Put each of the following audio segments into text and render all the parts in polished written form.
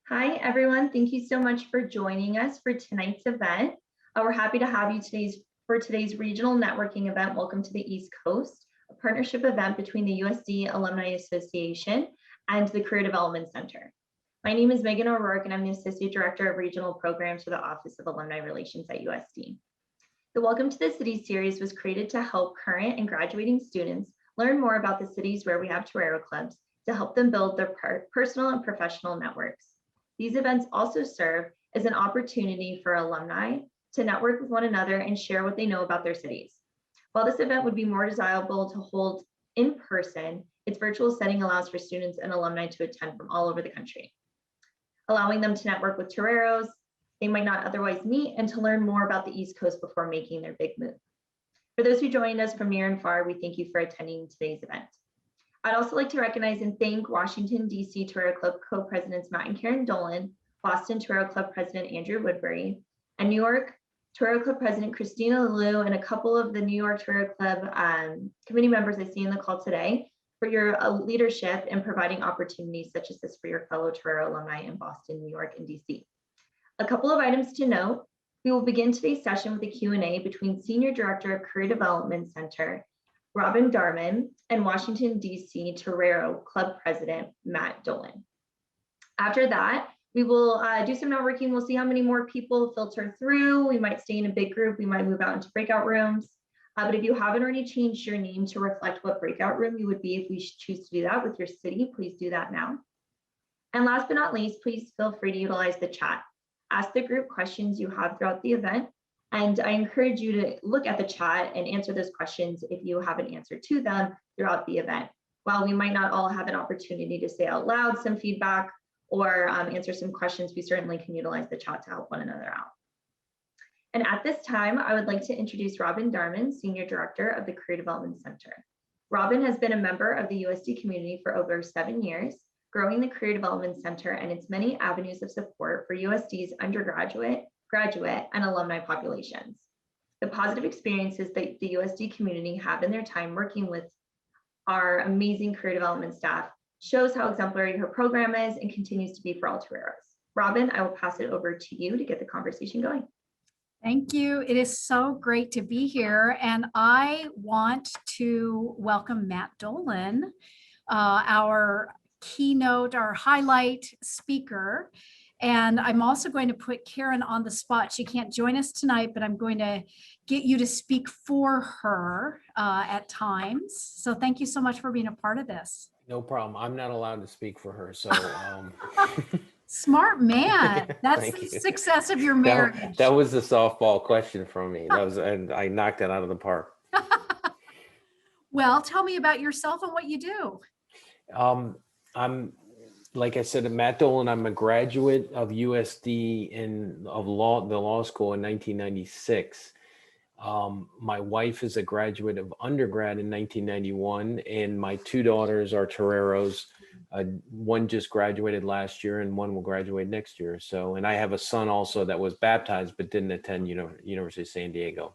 Hi, everyone. Thank you so much for joining us for tonight's event. We're happy to have you for today's regional networking event. Welcome to the East Coast, a partnership event between the USD Alumni Association and the Career Development Center. My name is Megan O'Rourke, and I'm the Associate Director of Regional Programs for the Office of Alumni Relations at USD. The Welcome to the City series was created to help current and graduating students learn more about the cities where we have Torero clubs to help them build their personal and professional networks. These events also serve as an opportunity for alumni to network with one another and share what they know about their cities. While this event would be more desirable to hold in person, its virtual setting allows for students and alumni to attend from all over the country, allowing them to network with Toreros they might not otherwise meet and to learn more about the East Coast before making their big move. For those who joined us from near and far, we thank you for attending today's event. I'd also like to recognize and thank Washington, D.C. Torero Club co-presidents Matt and Karen Dolan, Boston Torero Club President Andrew Woodbury, and New York Torero Club President Christina Liu, and a couple of the New York Torero Club committee members I see in the call today for your leadership in providing opportunities such as this for your fellow Torero alumni in Boston, New York, and D.C. A couple of items to note. We will begin today's session with a Q&A between Senior Director of Career Development Center, Robin Darman, and Washington, D.C. Torero Club President, Matt Dolan. After that, we will do some networking. We'll see how many more people filter through. We might stay in a big group. We might move out into breakout rooms. But if you haven't already changed your name to reflect what breakout room you would be if we choose to do that with your city, please do that now. And last but not least, please feel free to utilize the chat. Ask the group questions you have throughout the event, and I encourage you to look at the chat and answer those questions if you have an answer to them throughout the event. While we might not all have an opportunity to say out loud some feedback or answer some questions, we certainly can utilize the chat to help one another out. And at this time, I would like to introduce Robin Darman, Senior Director of the Career Development Center. Robin has been a member of the USD community for over 7 years, growing the Career Development Center and its many avenues of support for USD's undergraduate, graduate, and alumni populations. The positive experiences that the USD community have in their time working with our amazing career development staff shows how exemplary her program is and continues to be for all Toreros. Robin, I will pass it over to you to get the conversation going. Thank you. It is so great to be here. And I want to welcome Matt Dolan, our keynote, our highlight speaker. And I'm also going to put Karen on the spot. She can't join us tonight, but I'm going to get you to speak for her at times. So thank you so much for being a part of this. No problem. I'm not allowed to speak for her. So smart man. That's the success of your marriage. That was the softball question from me. And I knocked it out of the park. Well, tell me about yourself and what you do. I'm, like I said, Matt Dolan. I'm a graduate of USD the law school in 1996. My wife is a graduate of undergrad in 1991, and my two daughters are Toreros. One just graduated last year, and one will graduate next year. And I have a son also that was baptized but didn't attend University of San Diego.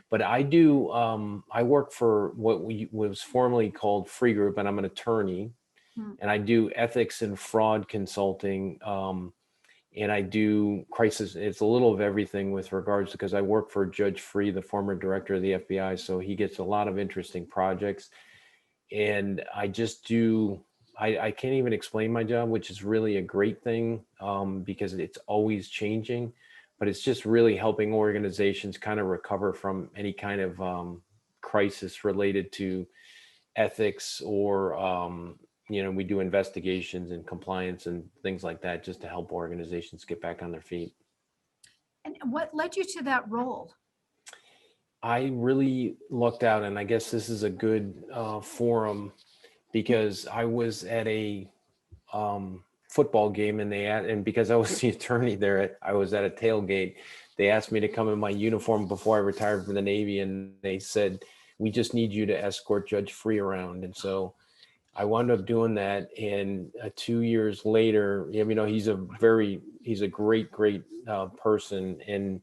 But I do. I work for what was formerly called Free Group, and I'm an attorney. And I do ethics and fraud consulting, and I do crisis. It's a little of everything with regards, because I work for Judge Free, the former director of the FBI, so he gets a lot of interesting projects. And I just do, I can't even explain my job, which is really a great thing, because it's always changing, but it's just really helping organizations kind of recover from any kind of crisis related to ethics or we do investigations and compliance and things like that, just to help organizations get back on their feet. And what led you to that role? I really lucked out, and I guess this is a good forum, because I was at a football game, and because I was the attorney there, I was at a tailgate. They asked me to come in my uniform before I retired from the Navy, and they said, "We just need you to escort Judge Free around." And so I wound up doing that, and 2 years later, he's a great person, and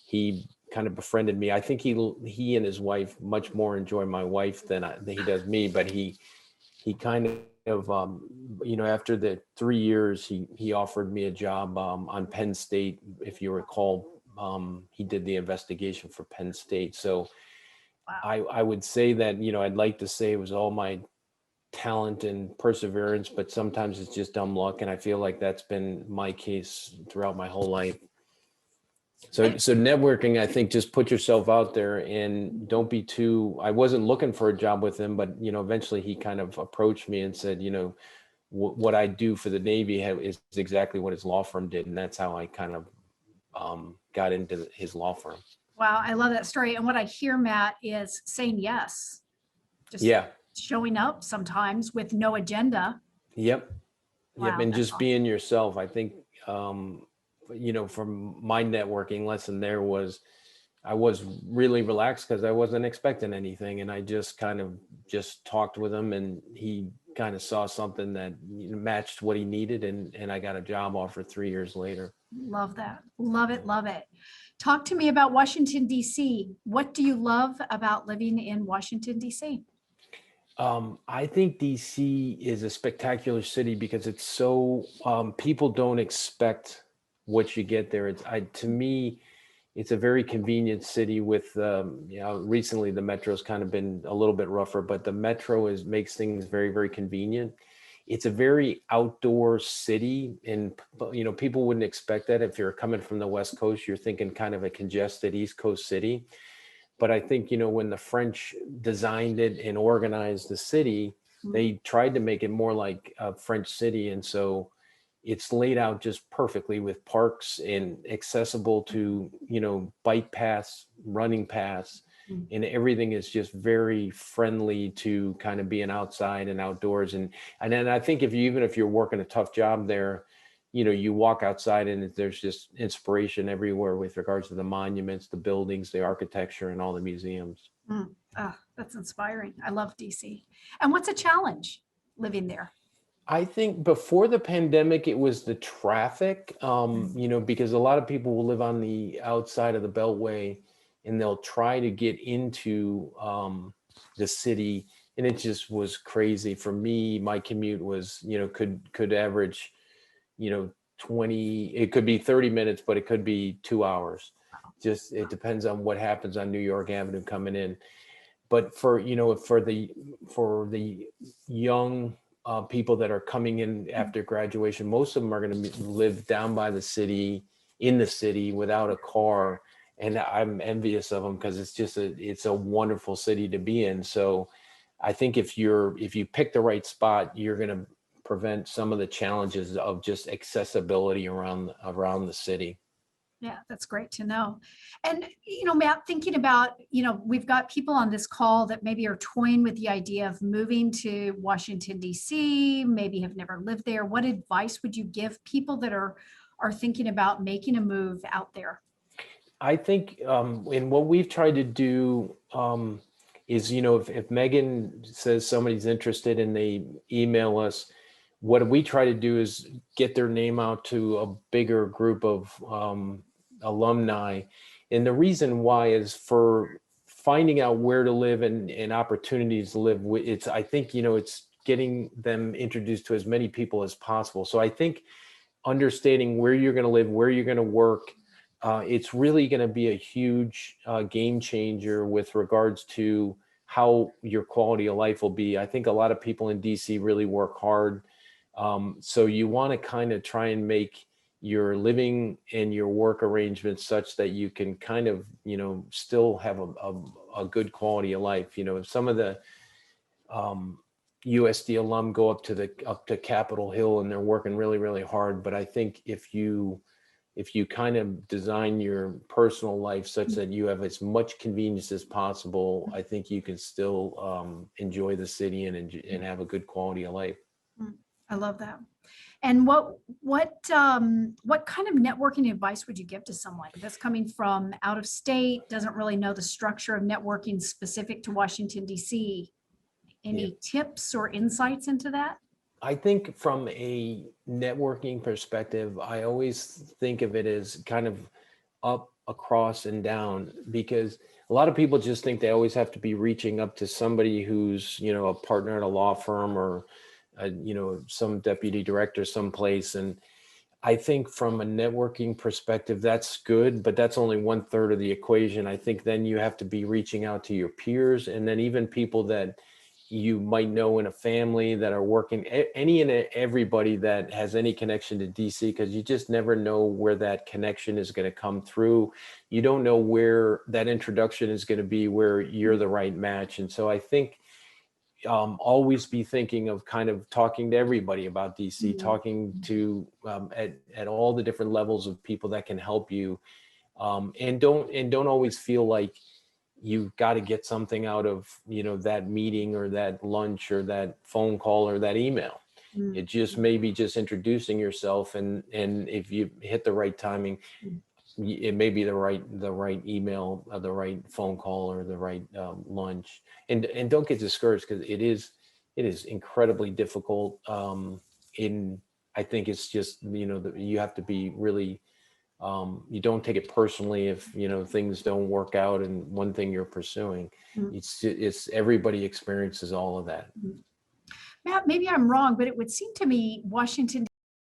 he kind of befriended me. I think he and his wife much more enjoy my wife than he does me, but he kind of, after the 3 years, he offered me a job on Penn State. If you recall, he did the investigation for Penn State. So Wow. I would say that, I'd like to say it was all my talent and perseverance, but sometimes it's just dumb luck. And I feel like that's been my case throughout my whole life. So networking, I think, just put yourself out there and don't be too, I wasn't looking for a job with him, but, eventually he kind of approached me and said, what I do for the Navy is exactly what his law firm did. And that's how I kind of got into his law firm. Wow, I love that story. And what I hear, Matt, is saying yes. Just Yeah. showing up sometimes with no agenda. Yep. Wow, And that's just being yourself. I think, from my networking lesson there was, I was really relaxed because I wasn't expecting anything. And I just kind of just talked with him, and he kind of saw something that matched what he needed. And I got a job offer 3 years later. Love that. Love it. Love it. Talk to me about Washington, D.C. What do you love about living in Washington, D.C.? I think DC is a spectacular city because it's so, people don't expect what you get there. To me, it's a very convenient city with, recently the metro's kind of been a little bit rougher, but the metro makes things very, very convenient. It's a very outdoor city, and, people wouldn't expect that. If you're coming from the West Coast, you're thinking kind of a congested East Coast city. But I think, when the French designed it and organized the city, they tried to make it more like a French city. And so it's laid out just perfectly with parks and accessible to, bike paths, running paths, and everything is just very friendly to kind of being outside and outdoors. And then I think even if you're working a tough job there, you walk outside and there's just inspiration everywhere with regards to the monuments, the buildings, the architecture, and all the museums. That's inspiring. I love DC. And what's a challenge living there? I think before the pandemic, it was the traffic, because a lot of people will live on the outside of the Beltway and they'll try to get into the city. And it just was crazy. For me, my commute was, could average 20, it could be 30 minutes, but it could be 2 hours. Just, it depends on what happens on New York Avenue coming in. But for the young people that are coming in after graduation, most of them are going to live down by the city, in the city, without a car. And I'm envious of them because it's a wonderful city to be in. So I think if you pick the right spot, you're going to prevent some of the challenges of just accessibility around the city. Yeah, that's great to know. And, Matt, thinking about, we've got people on this call that maybe are toying with the idea of moving to Washington, D.C., maybe have never lived there. What advice would you give people that are thinking about making a move out there? I think, and what we've tried to do is, if Megan says somebody's interested and they email us, what we try to do is get their name out to a bigger group of alumni. And the reason why is for finding out where to live and opportunities to live. I think, it's getting them introduced to as many people as possible. So I think understanding where you're going to live, where you're going to work, it's really going to be a huge game changer with regards to how your quality of life will be. I think a lot of people in DC really work hard. So you want to kind of try and make your living and your work arrangements such that you can kind of, still have a good quality of life. Some of the USD alum go up to Capitol Hill and they're working really, really hard. But I think if you kind of design your personal life such that you have as much convenience as possible, I think you can still enjoy the city and have a good quality of life. I love that. And what kind of networking advice would you give to someone that's coming from out of state, doesn't really know the structure of networking specific to Washington, D.C.? Any tips or insights into that? I think from a networking perspective, I always think of it as kind of up, across, and down, because a lot of people just think they always have to be reaching up to somebody who's, a partner at a law firm or some deputy director someplace. And I think from a networking perspective, that's good, but that's only 1/3 of the equation. I think then you have to be reaching out to your peers, and then even people that you might know in a family that are working, any and everybody that has any connection to DC, because you just never know where that connection is going to come through. You don't know where that introduction is going to be, where you're the right match. And so I think always be thinking of kind of talking to everybody about DC, talking to at all the different levels of people that can help you, and don't always feel like you've got to get something out of that meeting or that lunch or that phone call or that email. It just maybe just introducing yourself, and if you hit the right timing, it may be the right email, the right phone call, or the right lunch. And don't get discouraged, because it is incredibly difficult. I think it's just you have to be really, you don't take it personally if things don't work out and one thing you're pursuing. It's everybody experiences all of that. Matt, maybe I'm wrong, but it would seem to me Washington